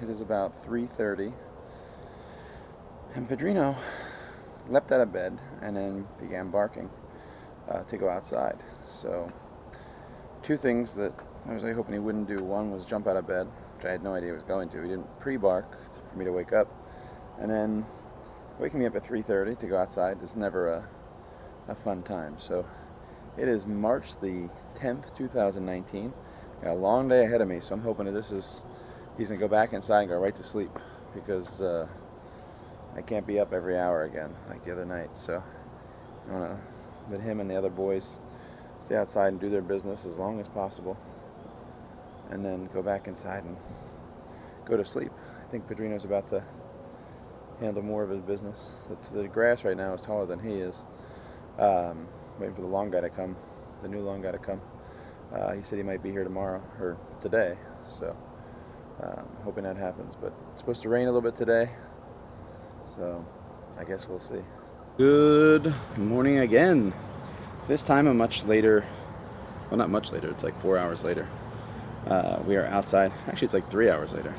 It is about 3:30, and Pedrino leapt out of bed and then began barking to go outside. So, two things that I was really hoping he wouldn't do. One was jump out of bed, which I had no idea he was going to. He didn't pre-bark for me to wake up, and then waking me up at 3:30 to go outside is never a fun time. So, it is March the 10th, 2019. Got a long day ahead of me, so I'm hoping that he's gonna go back inside and go right to sleep, because I can't be up every hour again like the other night. So I want to let him and the other boys stay outside and do their business as long as possible, and then go back inside and go to sleep. I think Pedrino's about to handle more of his business. The grass right now is taller than he is. Waiting for the long guy to come, the new long guy to come. He said he might be here tomorrow, or today, so hoping that happens. But it's supposed to rain a little bit today, so I guess we'll see. Good morning again. This time a much later, well, not much later, it's like 4 hours later. We are outside. Actually, it's like 3 hours later.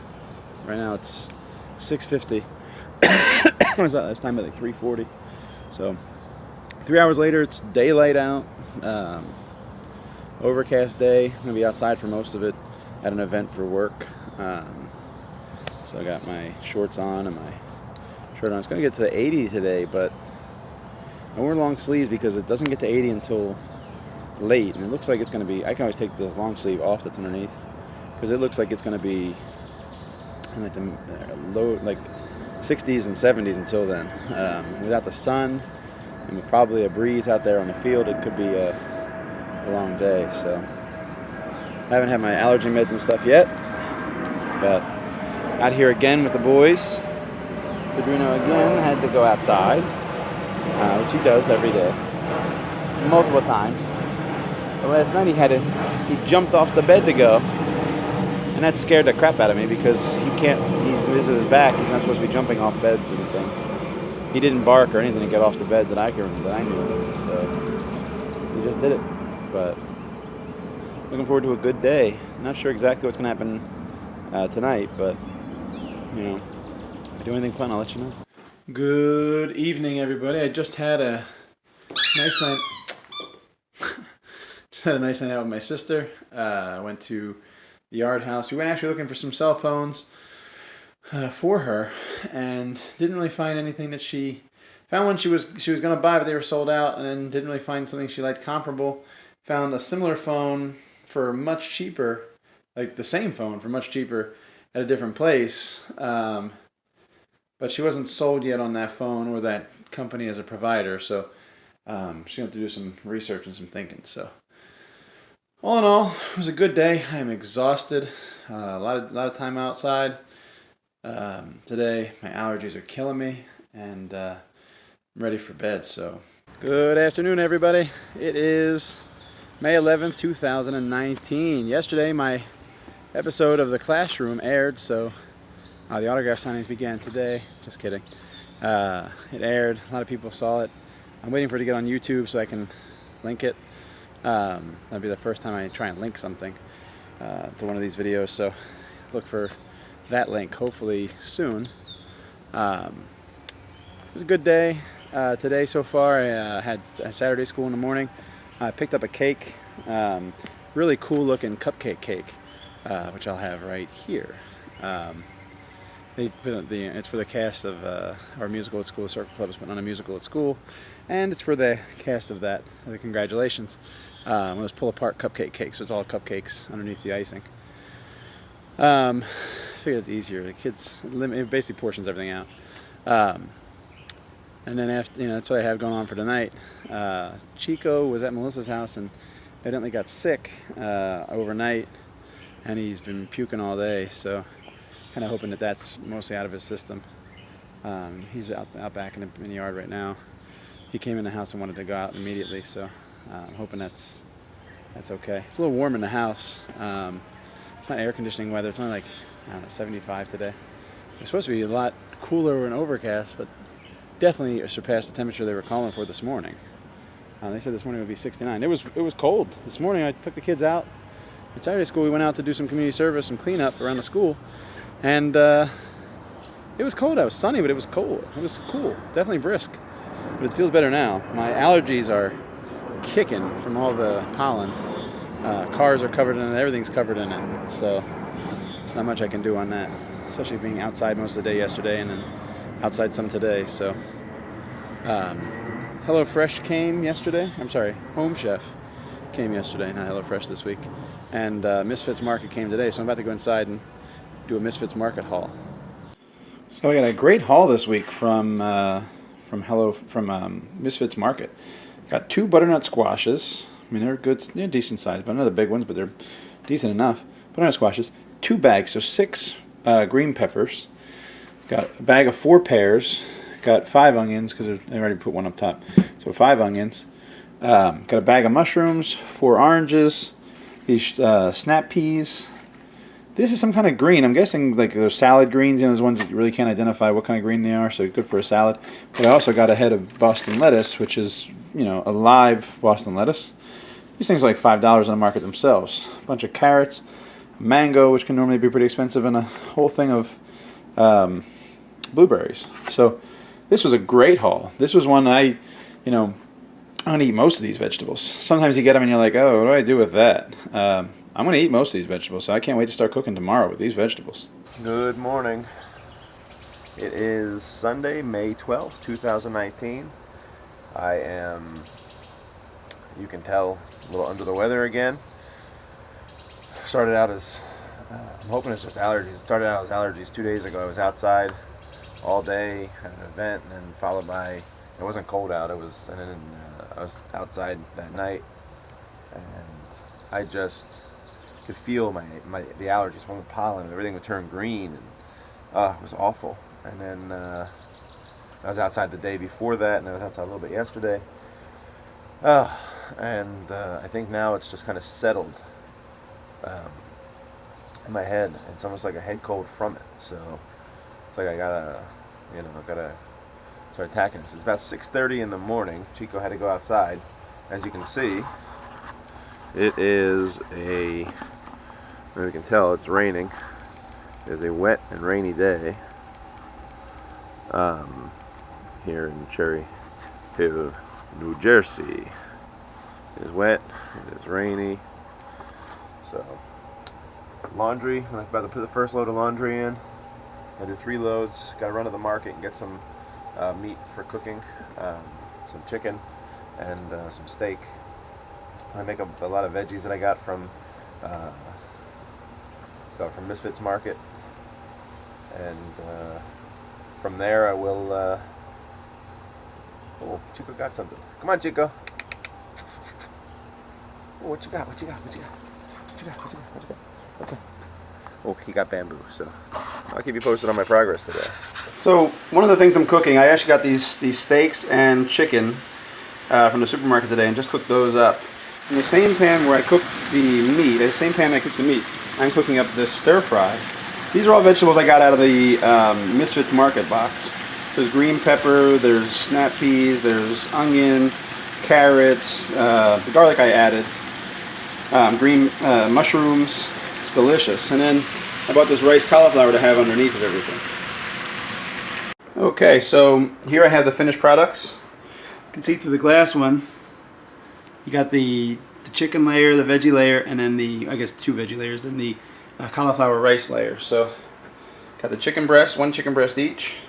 Right now it's 6:50. What was that last time? At like 3:40. So 3 hours later, it's daylight out. Overcast day. I'm gonna be outside for most of it at an event for work. So I got my shorts on and my shirt on. It's gonna get to 80 today, but I wore long sleeves because it doesn't get to 80 until late, and it looks like it's gonna be. I can always take the long sleeve off that's underneath, because it looks like it's gonna be in like the low, like 60s and 70s until then. Without the sun and with probably a breeze out there on the field, it could be a long day. So I haven't had my allergy meds and stuff yet, but out here again with the boys. Pedrino again had to go outside, which he does every day, multiple times. But last night he jumped off the bed to go, and that scared the crap out of me, because he's with his back. He's not supposed to be jumping off beds and things. He didn't bark or anything to get off the bed that I knew, so he just did it. But looking forward to a good day. Not sure exactly what's going to happen tonight, but if I do anything fun, I'll let you know. Good evening, everybody. I just had a nice night. Just had a nice night out with my sister. Went to the Yard House. We went actually looking for some cell phones for her, and didn't really find anything that she found. One she was going to buy, but they were sold out, and then didn't really find something she liked comparable. Found a similar phone for much cheaper, like the same phone for much cheaper at a different place, but she wasn't sold yet on that phone or that company as a provider, so she's going to have to do some research and some thinking. So all in all, it was a good day. I am exhausted. A lot of time outside today. My allergies are killing me, and I'm ready for bed. So good afternoon, everybody. It is May 11th, 2019. Yesterday, my episode of The Classroom aired, so the autograph signings began today. Just kidding. It aired. A lot of people saw it. I'm waiting for it to get on YouTube so I can link it. That'll be the first time I try and link something to one of these videos, so look for that link hopefully soon. It was a good day today so far. I had Saturday school in the morning. I picked up a cake, really cool looking cupcake cake, which I'll have right here. It's for the cast of our musical at school. The Circle Club is putting on a musical at school, and it's for the cast of that. The congratulations. It was pull-apart cupcake cake, so it's all cupcakes underneath the icing. I figure it's easier. The kids, it basically portions everything out. And then after, that's what I have going on for tonight. Chico was at Melissa's house and evidently got sick overnight, and he's been puking all day, so kind of hoping that that's mostly out of his system. He's out back in the yard right now. He came in the house and wanted to go out immediately, so I'm hoping that's okay. It's a little warm in the house. It's not air conditioning weather. It's only like, I don't know, 75 today. It's supposed to be a lot cooler and overcast, but definitely surpassed the temperature they were calling for this morning. They said this morning would be 69. It was cold. This morning I took the kids out. At Saturday school we went out to do some community service, some cleanup around the school, And it was cold. It was sunny, but it was cold. It was cool. Definitely brisk. But it feels better now. My allergies are kicking from all the pollen. Cars are covered in it. Everything's covered in it. So there's not much I can do on that. Especially being outside most of the day yesterday and then outside some today. So HelloFresh came yesterday. I'm sorry, Home Chef came yesterday, not HelloFresh this week. And Misfits Market came today. So I'm about to go inside and do a Misfits Market haul. So I got a great haul this week from Misfits Market. Got 2 butternut squashes. I mean, they're good, they're decent size, but not the big ones, but they're decent enough. Butternut squashes. 2 bags, so 6 green peppers. Got a bag of 4 pears. Got 5 onions because I already put one up top. So 5 onions. Got a bag of mushrooms, 4 oranges, these snap peas. This is some kind of green. I'm guessing like those salad greens, those ones that you really can't identify what kind of green they are, so good for a salad. But I also got a head of Boston lettuce, which is, a live Boston lettuce. These things are like $5 on the market themselves. A bunch of carrots, mango, which can normally be pretty expensive, and a whole thing of blueberries. So this was a great haul. This was one I'm going to eat most of these vegetables. Sometimes you get them and you're like, oh, what do I do with that? I'm going to eat most of these vegetables, so I can't wait to start cooking tomorrow with these vegetables. Good morning. It is Sunday, May 12th, 2019. I am, you can tell, a little under the weather again. Started out as, I'm hoping it's just allergies. It started out as allergies 2 days ago. I was outside all day at an event, and then followed by, it wasn't cold out, and then I was outside that night, and I just could feel the allergies from the pollen, and everything would turn green, and it was awful. And then I was outside the day before that, and I was outside a little bit yesterday. And I think now it's just kind of settled in my head. It's almost like a head cold from it. So it's like I gotta start attacking this. It's about 6:30 in the morning. Chico had to go outside. As you can see, it is as you can tell, it's raining. It is a wet and rainy day here in Cherry Hill, New Jersey. It is wet, it is rainy. So, laundry, I'm about to put the first load of laundry in. I do 3 loads, gotta run to the market and get some meat for cooking, some chicken and some steak. I make a lot of veggies that I got from Misfits Market, and from there I will. Oh, Chico got something. Come on, Chico. Oh, what you got? Okay. Oh, he got bamboo. So I'll keep you posted on my progress today. So one of the things I'm cooking, I actually got these steaks and chicken from the supermarket today, and just cooked those up. In the same pan where I cooked the meat, I'm cooking up this stir fry. These are all vegetables I got out of the Misfits Market box. There's green pepper, there's snap peas, there's onion, carrots, the garlic I added, green mushrooms. It's delicious. And then I bought this rice cauliflower to have underneath of everything. Okay, so here I have the finished products. You can see through the glass one. You got the chicken layer, the veggie layer, and then I guess 2 veggie layers, then the cauliflower rice layer. So, got the chicken breast, 1 chicken breast each,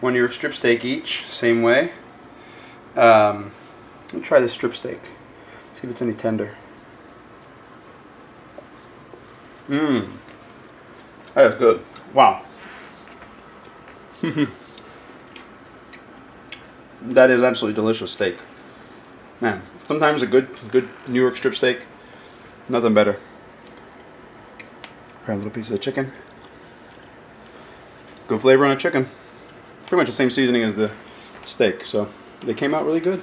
1 New York strip steak each, same way. Let me try this strip steak, see if it's any tender. That is good. Wow. That is absolutely delicious steak. Man, sometimes a good New York strip steak, nothing better. Try a little piece of the chicken. Good flavor on the chicken. Pretty much the same seasoning as the steak, so they came out really good.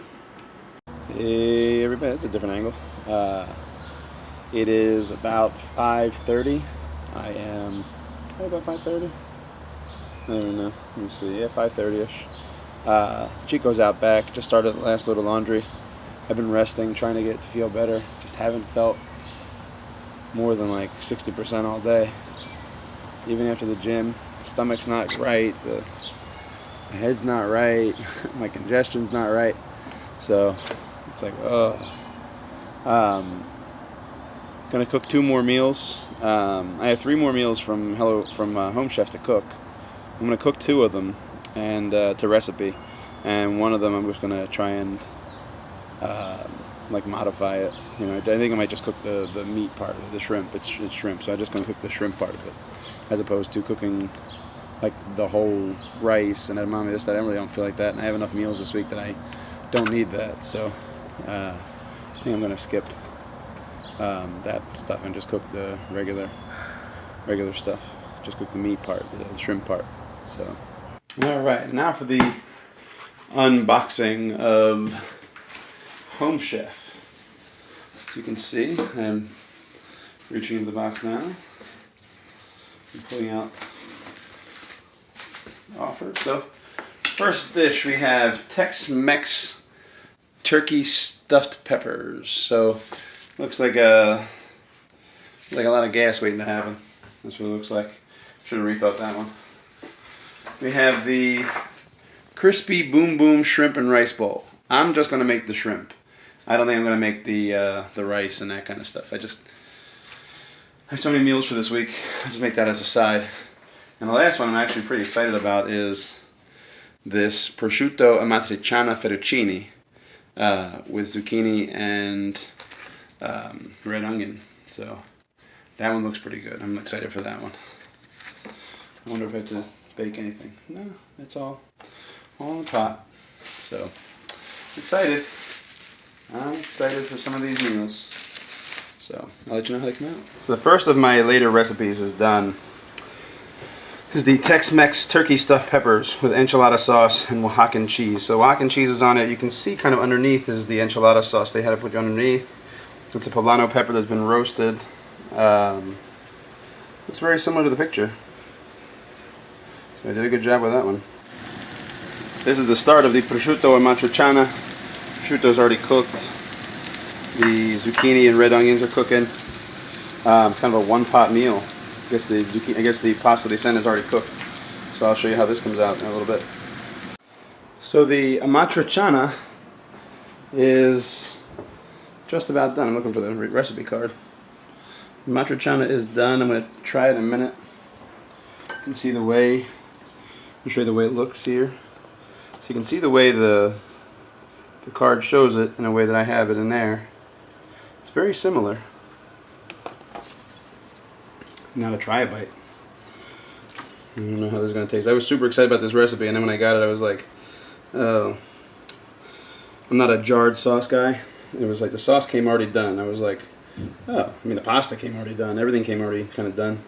Hey everybody, that's a different angle. It is about 5:30. I am about 5:30. I don't even know. Let me see. Yeah, 5:30ish. Chico's out back. Just started the last load of laundry. I've been resting, trying to get to feel better. Just haven't felt more than like 60% all day. even after the gym. Stomach's not right, my head's not right, my congestion's not right. So it's like, oh. Gonna cook 2 more meals. I have 3 more meals from Home Chef to cook. I'm gonna cook 2 of them and to recipe, and one of them I'm just gonna try and like modify it. You know, I think I might just cook the meat part of it, the shrimp. It's shrimp, so I'm just gonna cook the shrimp part of it, as opposed to cooking like the whole rice and edamame, this, that. I really don't feel like that, and I have enough meals this week that I don't need that. So I think I'm gonna skip that stuff and just cook the regular stuff. Just cook the meat part, the shrimp part. So, all right, now for the unboxing of Home Chef. As you can see, I'm reaching into the box now. I'm pulling out offer. So, first dish we have Tex-Mex turkey stuffed peppers. So, looks like a lot of gas waiting to happen. That's what it looks like. Should have rethought that one. We have the crispy boom boom shrimp and rice bowl. I'm just gonna make the shrimp. I don't think I'm gonna make the rice and that kind of stuff. I have so many meals for this week. I'll just make that as a side. And the last one I'm actually pretty excited about is this prosciutto amatriciana fettuccine with zucchini and red onion. So that one looks pretty good. I'm excited for that one. I wonder if I have to bake anything. No, it's all in the pot. So excited. I'm excited for some of these meals. So I'll let you know how they come out. The first of my later recipes is done. This is the Tex-Mex turkey stuffed peppers with enchilada sauce and Oaxacan cheese. So Oaxacan cheese is on it. You can see kind of underneath is the enchilada sauce they had to put underneath. It's a poblano pepper that's been roasted. Looks very similar to the picture. So I did a good job with that one. This is the start of the prosciutto amatriciana. Prosciutto's already cooked. The zucchini and red onions are cooking. It's kind of a one-pot meal. I guess the pasta they sent is already cooked. So I'll show you how this comes out in a little bit. So the amatriciana is just about done. I'm looking for the recipe card. Amatriciana is done. I'm going to try it in a minute. You can see the way. I'll show you the way it looks here. So you can see the way the card shows it in a way that I have it in there. It's very similar. Now to try a bite. I don't know how this is going to taste. I was super excited about this recipe, and then when I got it, I was like, oh. I'm not a jarred sauce guy. It was like the sauce came already done. I was like, oh, I mean the pasta came already done. Everything came already kind of done.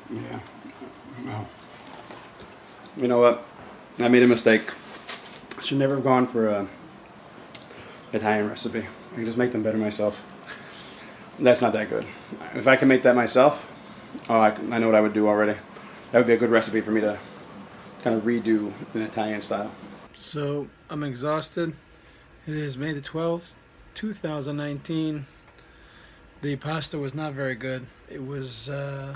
Yeah. Well, you know what? I made a mistake. I should never have gone for a Italian recipe. I can just make them better myself. That's not that good. If I can make that myself, oh, I know what I would do already. That would be a good recipe for me to kind of redo in Italian style. So I'm exhausted. It is May the 12th, 2019. The pasta was not very good. It was, I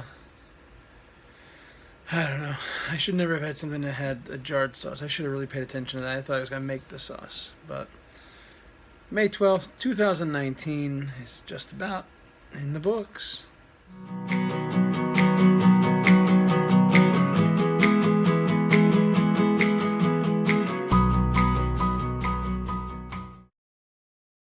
don't know. I should never have had something that had a jarred sauce. I should have really paid attention to that. I thought I was going to make the sauce. But May 12th, 2019 is just about in the books.